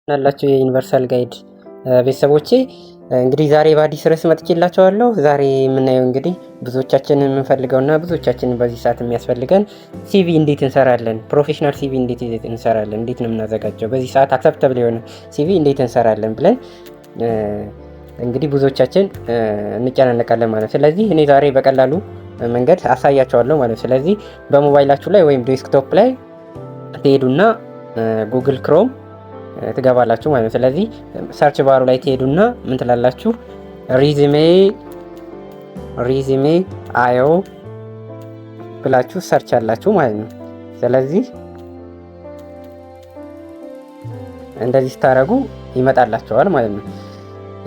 ናላችሁ የዩኒቨርሳል ጋይድ ቤተሰቦቼ እንግዲህ ዛሬ በአዲስ ርዕስ መጥቼላችኋለሁ። ዛሬ የምናየው እንግዲህ ብዙዎቻችን የምንፈልገውና ብዙዎቻችን በዚህ ሰዓት የሚያስፈልገን ሲቪ እንዴት እንሰራለን፣ ፕሮፌሽናል ሲቪ እንዴት እንሰራለን፣ እንዴት ነው የምናዘጋጀው፣ በዚህ ሰዓት አክሰፕተብል የሆነ ሲቪ እንዴት እንሰራለን ብለን እንግዲህ ብዙዎቻችን እንጨናነቃለን ማለት ነው። ስለዚህ እኔ ዛሬ በቀላሉ መንገድ አሳያቸዋለሁ ማለት ነው። ስለዚህ በሞባይላችሁ ላይ ወይም ዴስክቶፕ ላይ ትሄዱና ጉግል ክሮም ትገባላችሁ ማለት ነው። ስለዚህ ሰርች ባሩ ላይ ትሄዱና ምን ትላላችሁ? ሪዝሜ አዮ ብላችሁ ሰርች አላችሁ ማለት ነው። ስለዚህ እንደዚህ ስታረጉ ይመጣላችኋል ማለት ነው።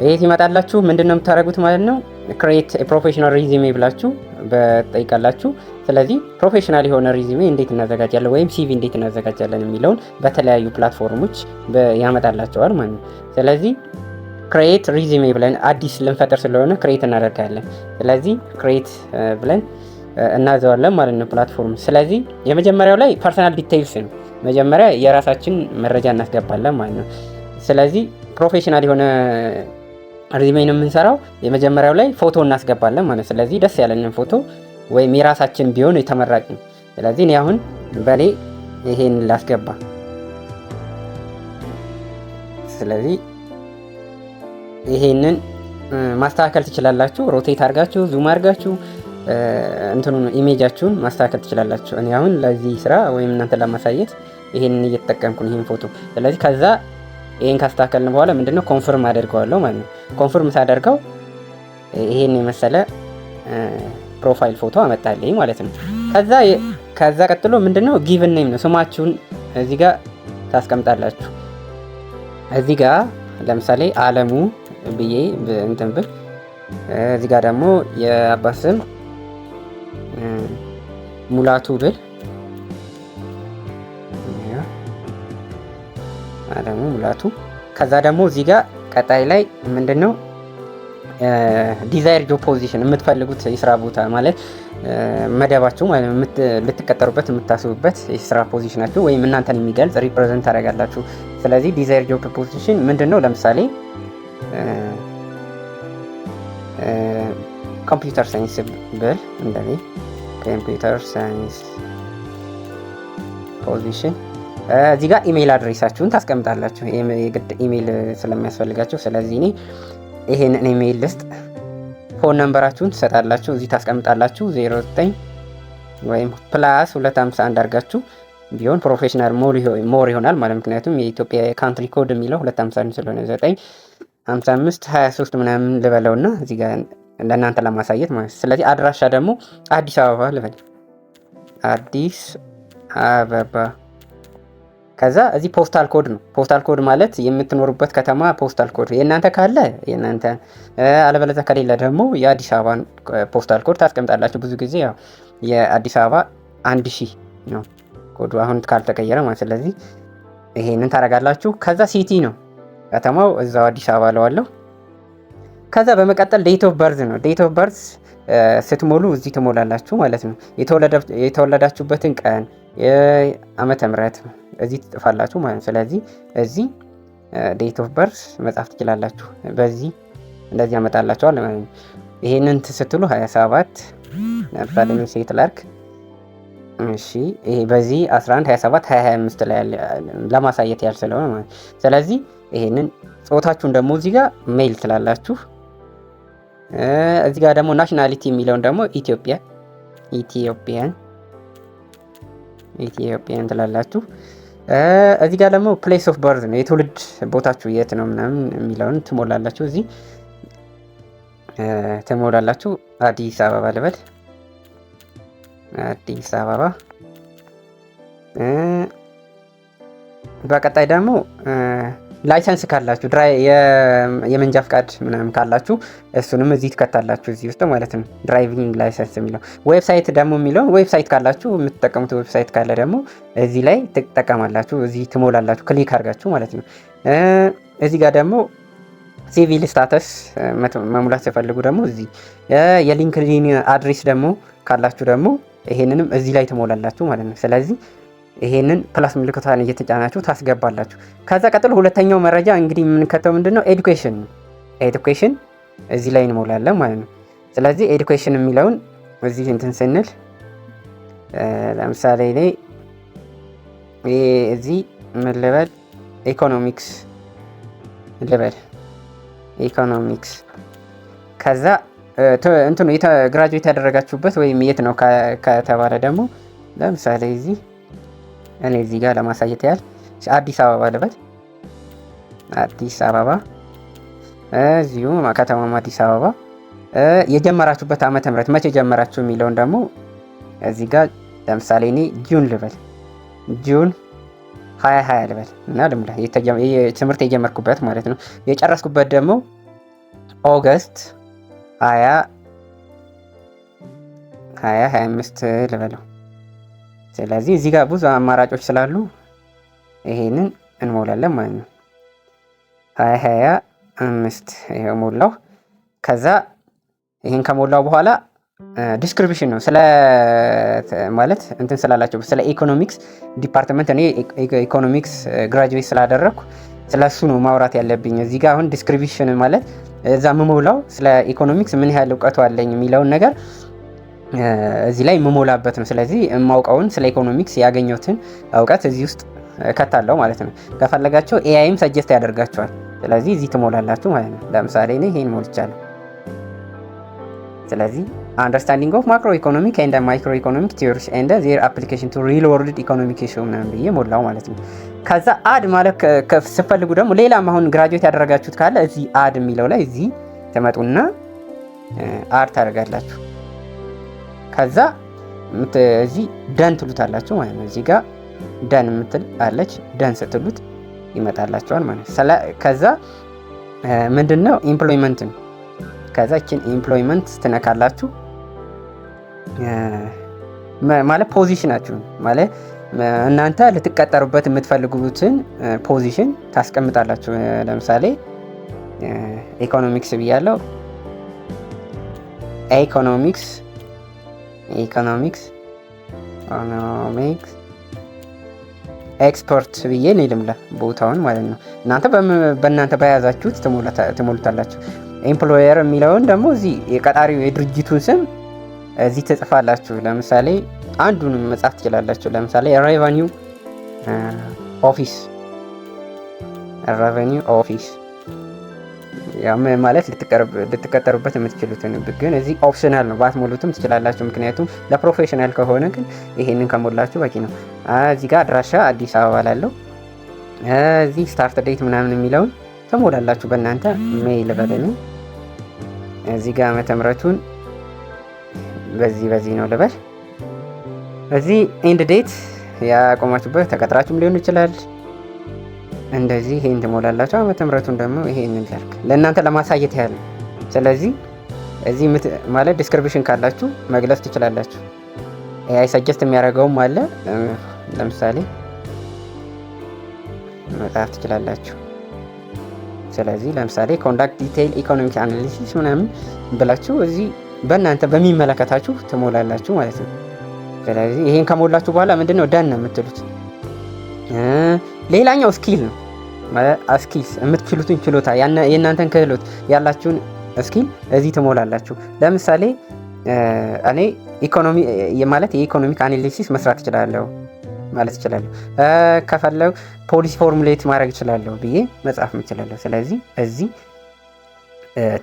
ይሄ ሲመጣላችሁ ምንድነው የምታደርጉት ማለት ነው? ክሬት ፕሮፌሽናል ሪዝሜ ብላችሁ በጠይቃላችሁ። ስለዚህ ፕሮፌሽናል የሆነ ሪዝሜ እንዴት እናዘጋጃለን ወይም ሲቪ እንዴት እናዘጋጃለን የሚለውን በተለያዩ ፕላትፎርሞች ያመጣላቸዋል ማለት ነው። ስለዚህ ክሬት ሪዝሜ ብለን አዲስ ልንፈጥር ስለሆነ ክሬት እናደርጋለን። ስለዚህ ክሬት ብለን እናዘዋለን ማለት ነው ፕላትፎርም። ስለዚህ የመጀመሪያው ላይ ፐርሰናል ዲቴይልስ ነው። መጀመሪያ የራሳችን መረጃ እናስገባለን ማለት ነው። ስለዚህ ፕሮፌሽናል የሆነ ሪዝሜ ነው የምንሰራው። የመጀመሪያው ላይ ፎቶ እናስገባለን ማለት ነው። ስለዚህ ደስ ያለንን ፎቶ ወይም የራሳችን ቢሆን የተመራጭ ነው። ስለዚህ እኔ አሁን በኔ ይሄን ላስገባ። ስለዚህ ይሄንን ማስተካከል ትችላላችሁ። ሮቴት አድርጋችሁ ዙም አድርጋችሁ እንትኑን ኢሜጃችሁን ማስተካከል ትችላላችሁ። እኔ አሁን ለዚህ ስራ ወይም እናንተ ለማሳየት ይሄንን እየተጠቀምኩ ነው፣ ይሄን ፎቶ። ስለዚህ ከዛ ይሄን ካስተካከልን በኋላ ምንድነው ኮንፈርም አደርገዋለሁ ማለት ነው። ኮንፈርም ሳደርገው ይሄን የመሰለ ፕሮፋይል ፎቶ አመጣልኝ ማለት ነው። ከዛ ቀጥሎ ምንድነው ጊቭን ኔም ነው። ስማችሁን እዚህ ጋር ታስቀምጣላችሁ። እዚህ ጋር ለምሳሌ አለሙ ብዬ እንትን ብል፣ እዚህ ጋር ደግሞ የአባት ስም ሙላቱ ብል፣ አለሙ ሙላቱ። ከዛ ደግሞ እዚህ ጋር ቀጣይ ላይ ምንድነው ዲዛይር ጆብ ፖዚሽን የምትፈልጉት የስራ ቦታ ማለት መደባችሁ ማለት ልትቀጠሩበት የምታስቡበት የስራ ፖዚሽናችሁ ወይም እናንተን የሚገልጽ ሪፕሬዘንት ታደርጋላችሁ። ስለዚህ ዲዛይር ጆብ ፖዚሽን ምንድነው? ለምሳሌ ኮምፒውተር ሳይንስ ብል፣ እንደዚህ ኮምፒውተር ሳይንስ ፖዚሽን። እዚህ ጋር ኢሜይል አድሬሳችሁን ታስቀምጣላችሁ፣ የግድ ኢሜይል ስለሚያስፈልጋችሁ። ስለዚህ እኔ ይሄንን ኢሜይል ልስጥ። ፎን ነምበራችሁን ትሰጣላችሁ፣ እዚህ ታስቀምጣላችሁ 09 ወይም ፕላስ 251 አድርጋችሁ ቢሆን ፕሮፌሽናል ሞር ይሆናል ማለት። ምክንያቱም የኢትዮጵያ ካንትሪ ኮድ የሚለው 251 ስለሆነ 955 23 ምናምን ልበለውና እዚህ ጋር ለእናንተ ለማሳየት ማለት። ስለዚህ አድራሻ ደግሞ አዲስ አበባ ልበል፣ አዲስ አበባ። ከዛ እዚህ ፖስታል ኮድ ነው። ፖስታል ኮድ ማለት የምትኖሩበት ከተማ ፖስታል ኮድ የእናንተ ካለ የእናንተ፣ አለበለዚያ ከሌለ ደግሞ የአዲስ አበባን ፖስታል ኮድ ታስቀምጣላችሁ። ብዙ ጊዜ ያው የአዲስ አበባ 1000 ነው ኮዱ አሁን ካልተቀየረ ማለት። ስለዚህ ይሄንን ታረጋላችሁ። ከዛ ሲቲ ነው ከተማው፣ እዛው አዲስ አበባ ለዋለሁ። ከዛ በመቀጠል ዴት ኦፍ በርዝ ነው። ዴት ኦፍ በርዝ ስትሞሉ እዚህ ትሞላላችሁ ማለት ነው። የተወለዳችሁበትን ቀን፣ የዓመተ ምህረት እዚህ ትጽፋላችሁ ማለት ነው። ስለዚህ እዚህ ዴት ኦፍ በርዝ መጻፍ ትችላላችሁ። በዚህ እንደዚህ ያመጣላችኋል ማለት ነው። ይሄንን ስትሉ 27 ለምሳሌ ሴት ላርክ። እሺ ይሄ በዚህ 11 27 25 ላይ ለማሳየት ያህል ስለሆነ ማለት። ስለዚህ ይሄንን ጾታችሁን ደግሞ እዚህ ጋር ሜል ትላላችሁ። እዚህ ጋር ደግሞ ናሽናሊቲ የሚለውን ደግሞ ኢትዮጵያን ትላላችሁ። እዚህ ጋር ደግሞ ፕሌስ ኦፍ በርዝ ነው፣ የትውልድ ቦታችሁ የት ነው ምናምን የሚለውን ትሞላላችሁ። እዚህ ትሞላላችሁ። አዲስ አበባ ልበል፣ አዲስ አበባ። በቀጣይ ደግሞ ላይሰንስ ካላችሁ የመንጃ ፍቃድ ምናምን ካላችሁ እሱንም እዚህ ትከታላችሁ፣ እዚህ ውስጥ ማለት ነው። ድራይቪንግ ላይሰንስ የሚለው ዌብሳይት ደግሞ የሚለውን ዌብሳይት ካላችሁ የምትጠቀሙት ዌብሳይት ካለ ደግሞ እዚህ ላይ ትጠቀማላችሁ፣ እዚህ ትሞላላችሁ ክሊክ አድርጋችሁ ማለት ነው። እዚህ ጋር ደግሞ ሲቪል ስታተስ መሙላት ሲፈልጉ ደግሞ እዚህ የሊንክድኢን አድሬስ ደግሞ ካላችሁ ደግሞ ይሄንንም እዚህ ላይ ትሞላላችሁ ማለት ነው። ስለዚህ ይሄንን ፕላስ ምልክቷን እየተጫናችሁ ታስገባላችሁ። ከዛ ቀጥሎ ሁለተኛው መረጃ እንግዲህ የምንከተው ምንድነው ኤዱኬሽን እዚህ ላይ እንሞላለን ማለት ነው። ስለዚህ ኤዱኬሽን የሚለውን እዚህ እንትን ስንል ለምሳሌ እኔ እዚህ ምን ልበል ኢኮኖሚክስ ልበል ኢኮኖሚክስ ከዛ እንትኑ ግራጁዌት ያደረጋችሁበት ወይም የት ነው ከተባለ ደግሞ ለምሳሌ እኔ እዚህ ጋር ለማሳየት ያህል አዲስ አበባ ልበል አዲስ አበባ እዚሁ ከተማም አዲስ አበባ የጀመራችሁበት ዓመተ ምህረት መቼ ጀመራችሁ የሚለውን ደግሞ እዚህ ጋር ለምሳሌ እኔ ጁን ልበል ጁን 2020 ልበል እና ልሙላ ትምህርት የጀመርኩበት ማለት ነው። የጨረስኩበት ደግሞ ኦገስት 2025 ልበለው። ስለዚህ እዚህ ጋር ብዙ አማራጮች ስላሉ ይሄንን እንሞላለን ማለት ነው። 2025 ይሄው ሞላው። ከዛ ይሄን ከሞላው በኋላ ዲስክሪፕሽን ነው ስለ ማለት እንትን ስላላቸው ስለ ኢኮኖሚክስ ዲፓርትመንት እኔ ኢኮኖሚክስ ግራጁዌት ስላደረኩ ስለሱ ነው ማውራት ያለብኝ። እዚህ ጋር አሁን ዲስክሪፕሽን ማለት እዛ የምሞላው ስለ ኢኮኖሚክስ ምን ያህል እውቀቱ አለኝ የሚለውን ነገር እዚህ ላይ የምሞላበት ነው። ስለዚህ የማውቀውን ስለ ኢኮኖሚክስ ያገኘሁትን እውቀት እዚህ ውስጥ እከታለሁ ማለት ነው። ከፈለጋቸው ኤአይም ሰጀስት ያደርጋቸዋል። ስለዚህ እዚህ ትሞላላችሁ ማለት ነው። ለምሳሌ እኔ ይሄን ሞልቻለሁ። ስለዚህ አንደርስታንዲንግ ኦፍ ማክሮ ኢኮኖሚክ ኤንድ ማይክሮ ኢኮኖሚክ ቲዮሪስ ኤንድ ዜር አፕሊኬሽን ቱ ሪል ወርልድ ኢኮኖሚክ ኢሹ ምናምን ብዬ ሞላው ማለት ነው። ከዛ አድ ማለት ስትፈልጉ ደግሞ ሌላም አሁን ግራጁዌት ያደረጋችሁት ካለ እዚህ አድ የሚለው ላይ እዚህ ትመጡና አድ ታደርጋላችሁ። ከዛ እዚህ ደን ትሉታላችሁ ማለት ነው። እዚህ ጋር ደን የምትል አለች። ደን ስትሉት ይመጣላችኋል ማለት ነው። ከዛ ምንድነው ኢምፕሎይመንት ነው። ከዛ እቺን ኢምፕሎይመንት ትነካላችሁ ማለት ፖዚሽናችሁ ማለት እናንተ ልትቀጠሩበት የምትፈልጉትን ፖዚሽን ታስቀምጣላችሁ። ለምሳሌ ኢኮኖሚክስ ብያለሁ። ኢኮኖሚክስ ኤክስፐርት ብዬ ነው ልምላ ቦታውን ማለት ነው። እናንተ በእናንተ በያዛችሁት ትሞሉታላችሁ። ኤምፕሎየር የሚለውን ደግሞ እዚህ የቀጣሪው የድርጅቱን ስም እዚህ ትጽፋላችሁ። ለምሳሌ አንዱንም መጻፍ ትችላላችሁ። ለምሳሌ ሬቨኒው ኦፊስ ያም ማለት ልትቀጠሩበት የምትችሉትን ግን እዚህ ኦፕሽናል ነው፣ ባትሞሉትም ትችላላችሁ። ምክንያቱም ለፕሮፌሽናል ከሆነ ግን ይሄንን ከሞላችሁ በቂ ነው። እዚህ ጋር አድራሻ አዲስ አበባ ላለው እዚህ ስታርት ዴት ምናምን የሚለውን ትሞላላችሁ በእናንተ ሜይል በለኝ። እዚህ ጋር ዓመተ ምህረቱን በዚህ ነው ልበል። እዚህ ኤንድ ዴት ያቆማችሁበት ተቀጥራችሁም ሊሆን ይችላል። እንደዚህ ይሄን ትሞላላችሁ። ዓመተ ምህረቱን ደግሞ ይሄንን ላድርግ ለእናንተ ለማሳየት ያህል። ስለዚህ እዚህ ማለት ዲስክሪፕሽን ካላችሁ መግለጽ ትችላላችሁ። ኤአይ ሰጀስት የሚያደርገውም አለ። ለምሳሌ መጻፍ ትችላላችሁ። ስለዚህ ለምሳሌ ኮንዳክት ዲቴይል ኢኮኖሚክ አናሊሲስ ምናምን ብላችሁ እዚህ በእናንተ በሚመለከታችሁ ትሞላላችሁ ማለት ነው። ስለዚህ ይሄን ከሞላችሁ በኋላ ምንድነው ደን ነው የምትሉት። ሌላኛው ስኪል ነው ማለት ስኪልስ የምትችሉትን ችሎታ የእናንተን ክህሎት ያላችሁን ስኪል እዚህ ትሞላላችሁ። ለምሳሌ እኔ ኢኮኖሚ ማለት የኢኮኖሚክ አናሊሲስ መስራት እችላለሁ ማለት እችላለሁ። ከፈለጉ ፖሊሲ ፎርሙሌት ማድረግ እችላለሁ ብዬ መጻፍ እችላለሁ። ስለዚህ እዚህ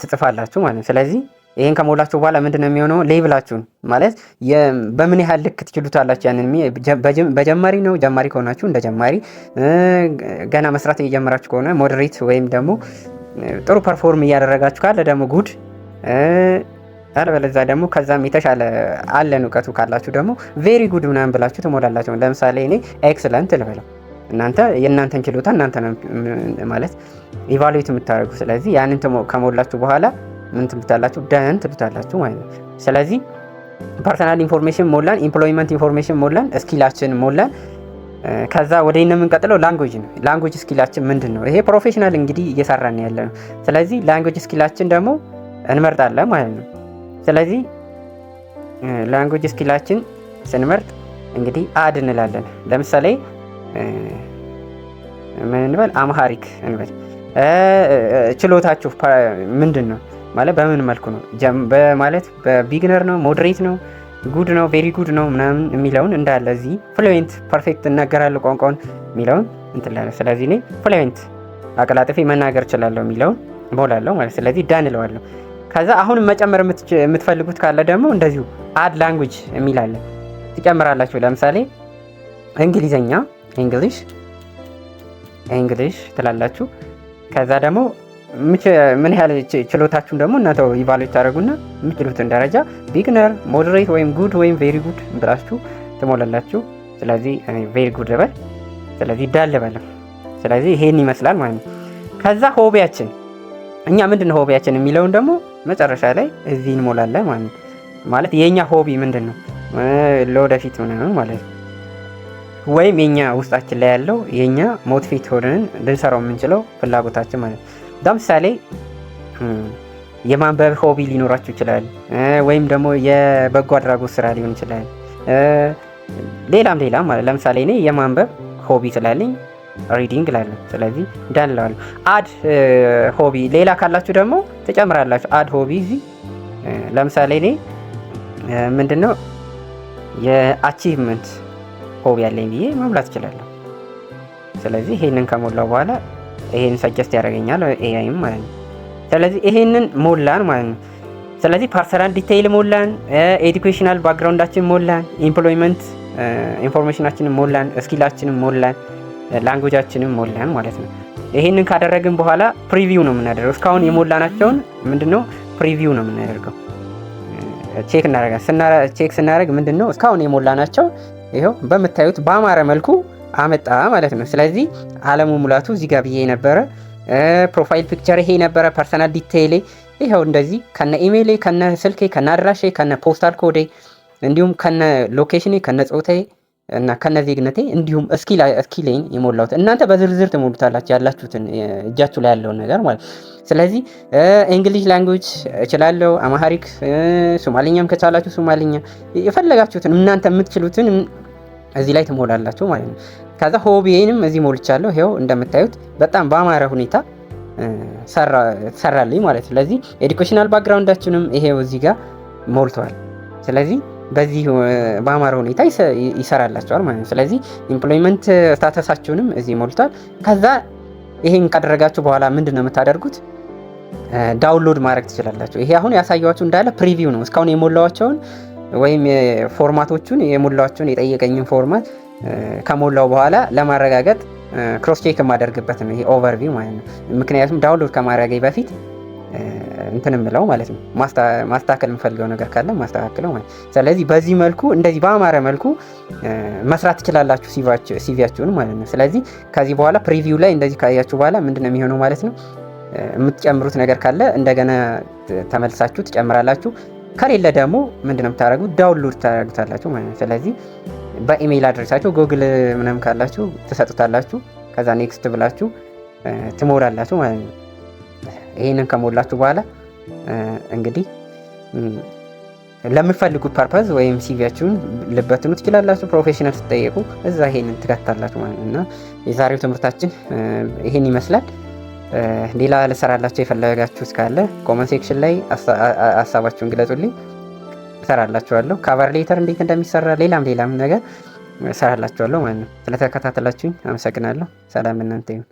ትጽፋላችሁ ማለት ነው። ስለዚህ ይሄን ከሞላችሁ በኋላ ምንድነው የሚሆነው? ሌቭላችሁን ማለት በምን ያህል ልክ ትችሉታላችሁ። ያንን በጀማሪ ነው። ጀማሪ ከሆናችሁ እንደ ጀማሪ፣ ገና መስራት እየጀመራችሁ ከሆነ ሞዴሬት፣ ወይም ደግሞ ጥሩ ፐርፎርም እያደረጋችሁ ካለ ደግሞ ጉድ፣ አለበለዚያ ደግሞ ከዛም የተሻለ አለን እውቀቱ ካላችሁ ደግሞ ቬሪ ጉድ ምናምን ብላችሁ ትሞላላችሁ። ለምሳሌ እኔ ኤክሰለንት ልበለው። እናንተ የእናንተን ችሎታ እናንተ ነው ማለት ኢቫሉዌት የምታደርጉ። ስለዚህ ያንን ከሞላችሁ በኋላ ምን ትሉታላችሁ? ደን ትሉታላችሁ ማለት ነው። ስለዚህ ፐርሰናል ኢንፎርሜሽን ሞላን፣ ኢምፕሎይመንት ኢንፎርሜሽን ሞላን፣ ስኪላችን ሞላን። ከዛ ወደ እነ የምንቀጥለው ላንጉዌጅ ነው። ላንጉዌጅ ስኪላችን ምንድን ነው? ይሄ ፕሮፌሽናል እንግዲህ እየሰራን ያለ ነው። ስለዚህ ላንጉዌጅ ስኪላችን ደግሞ እንመርጣለን ማለት ነው። ስለዚህ ላንጉዌጅ ስኪላችን ስንመርጥ እንግዲህ አድ እንላለን። ለምሳሌ ምን እንበል? አምሃሪክ እንበል። ችሎታችሁ ምንድን ነው ማለት በምን መልኩ ነው ማለት በቢግነር ነው፣ ሞዴሬት ነው፣ ጉድ ነው፣ ቬሪ ጉድ ነው ምናምን የሚለውን እንዳለ እዚህ ፍሉዌንት ፐርፌክት እናገራለሁ ቋንቋውን የሚለውን እንትላለ። ስለዚህ እኔ ፍሉዌንት አቀላጥፌ መናገር እችላለሁ የሚለውን እሞላለሁ ማለት። ስለዚህ ዳን እለዋለሁ። ከዛ አሁን መጨመር የምትፈልጉት ካለ ደግሞ እንደዚሁ አድ ላንጉጅ የሚላለ ትጨምራላችሁ። ለምሳሌ እንግሊዘኛ እንግሊሽ ትላላችሁ። ከዛ ደግሞ ምን ያህል ችሎታችሁን ደግሞ እናንተ ኢቫሉዌት ታደርጉና የምችሉትን ደረጃ ቢግነር፣ ሞዴሬት ወይም ጉድ ወይም ቬሪ ጉድ ብላችሁ ትሞላላችሁ። ስለዚህ እኔ ቬሪ ጉድ ልበል። ስለዚህ ዳል ልበል። ስለዚህ ይሄን ይመስላል ማለት ነው። ከዛ ሆቢያችን እኛ ምንድነው ሆቢያችን የሚለውን ደግሞ መጨረሻ ላይ እዚህ እንሞላለን ማለት ነው። ማለት የኛ ሆቢ ምንድነው ለወደፊት ምናምን ማለት ነው። ወይም የኛ ውስጣችን ላይ ያለው የኛ ሞቲቬት ሆነን ልንሰራው የምንችለው ፍላጎታችን ማለት ነው። ለምሳሌ የማንበብ ሆቢ ሊኖራችሁ ይችላል። ወይም ደግሞ የበጎ አድራጎት ስራ ሊሆን ይችላል። ሌላም ማለት ለምሳሌ እኔ የማንበብ ሆቢ ስላለኝ ሪዲንግ ላለሁ። ስለዚህ ዳን እለዋለሁ። አድ ሆቢ ሌላ ካላችሁ ደግሞ ትጨምራላችሁ። አድ ሆቢ እዚህ ለምሳሌ እኔ ምንድነው የአቺቭመንት ሆቢ ያለኝ ብዬ መሙላት እችላለሁ። ስለዚህ ይሄንን ከሞላው በኋላ ይሄን ሰጀስት ያደርገኛል ኤአይም ማለት ነው። ስለዚህ ይሄንን ሞላን ማለት ነው። ስለዚህ ፐርሰናል ዲቴይል ሞላን፣ ኤዱኬሽናል ባክግራውንዳችን ሞላን፣ ኤምፕሎይመንት ኢንፎርሜሽናችንን ሞላን፣ ስኪላችንን ሞላን፣ ላንጉጃችንን ሞላን ማለት ነው። ይሄንን ካደረግን በኋላ ፕሪቪው ነው የምናደርገው። እስካሁን የሞላናቸውን ምንድነው ፕሪቪው ነው የምናደርገው። ቼክ እናደርጋለን። ቼክ ስናደርግ ምንድነው እስካሁን የሞላናቸው ይሄው በምታዩት በአማረ መልኩ አመጣ ማለት ነው። ስለዚህ አለሙ ሙላቱ እዚህ ጋር ብዬ ነበረ። ፕሮፋይል ፒክቸር ይሄ ነበረ። ፐርሰናል ዲቴይል ይሄው እንደዚህ ከነ ኢሜይሌ፣ ከነ ስልኬ፣ ከነ አድራሼ፣ ከነ ፖስታል ኮዴ እንዲሁም ከነ ሎኬሽኔ፣ ከነ ጾታዬ እና ከነ ዜግነቴ እንዲሁም እስኪሌን የሞላሁት እናንተ በዝርዝር ትሞሉታላችሁ ያላችሁትን እጃችሁ ላይ ያለውን ነገር ማለት። ስለዚህ እንግሊሽ ላንጉጅ እችላለሁ፣ አማሃሪክ፣ ሶማሊኛም ከቻላችሁ ሶማሊኛ፣ የፈለጋችሁትን እናንተ የምትችሉትን እዚህ ላይ ትሞላላችሁ ማለት ነው። ከዛ ሆቢዬንም እዚህ ሞልቻለሁ። ይሄው እንደምታዩት በጣም በአማረ ሁኔታ ሰራልኝ ማለት። ስለዚህ ኤዱኬሽናል ባክግራውንዳችንም ይሄው እዚህ ጋር ሞልቷል። ስለዚህ በዚህ በአማረ ሁኔታ ይሰራላችኋል ማለት ነው። ስለዚህ ኢምፕሎይመንት ስታተሳችሁንም እዚህ ሞልቷል። ከዛ ይሄን ካደረጋችሁ በኋላ ምንድነው የምታደርጉት? ዳውንሎድ ማድረግ ትችላላችሁ። ይሄ አሁን ያሳየኋችሁ እንዳለ ፕሪቪው ነው። እስካሁን የሞላዋቸውን ወይም ፎርማቶቹን የሞላዋቸውን የጠየቀኝን ፎርማት ከሞላው በኋላ ለማረጋገጥ ክሮስ ቼክ የማደርግበት ነው ይሄ ኦቨርቪው ማለት ነው። ምክንያቱም ዳውንሎድ ከማድረጌ በፊት እንትን ምለው ማለት ነው ማስተካከል የምፈልገው ነገር ካለ ማስተካከለው ማለት። ስለዚህ በዚህ መልኩ እንደዚህ በአማረ መልኩ መስራት ትችላላችሁ ሲቪያችሁን ማለት ነው። ስለዚህ ከዚህ በኋላ ፕሪቪው ላይ እንደዚህ ካያችሁ በኋላ ምንድነው የሚሆነው ማለት ነው። የምትጨምሩት ነገር ካለ እንደገና ተመልሳችሁ ትጨምራላችሁ። ከሌለ ደግሞ ምንድነው የምታደርጉት? ዳውንሎድ ታደርጉታላችሁ ማለት ነው። ስለዚህ በኢሜይል አድሬሳችሁ ጉግል ምናምን ካላችሁ ትሰጡታላችሁ። ከዛ ኔክስት ብላችሁ ትሞላላችሁ ማለት ነው። ይሄንን ከሞላችሁ በኋላ እንግዲህ ለምትፈልጉት ፐርፐዝ ወይም ሲቪያችሁን ልበትኑ ትችላላችሁ። ፕሮፌሽናል ስትጠየቁ እዛ ይሄንን ትከታላችሁ ማለት ነው። እና የዛሬው ትምህርታችን ይሄን ይመስላል። ሌላ ልሰራላችሁ የፈለጋችሁት ካለ ኮመንት ሴክሽን ላይ ሀሳባችሁን ግለጹልኝ፣ እሰራላችኋለሁ። ካቨር ሌተር እንዴት እንደሚሰራ ሌላም ነገር እሰራላችኋለሁ ማለት ነው። ስለተከታተላችሁኝ አመሰግናለሁ። ሰላም እናንተ ይሁን።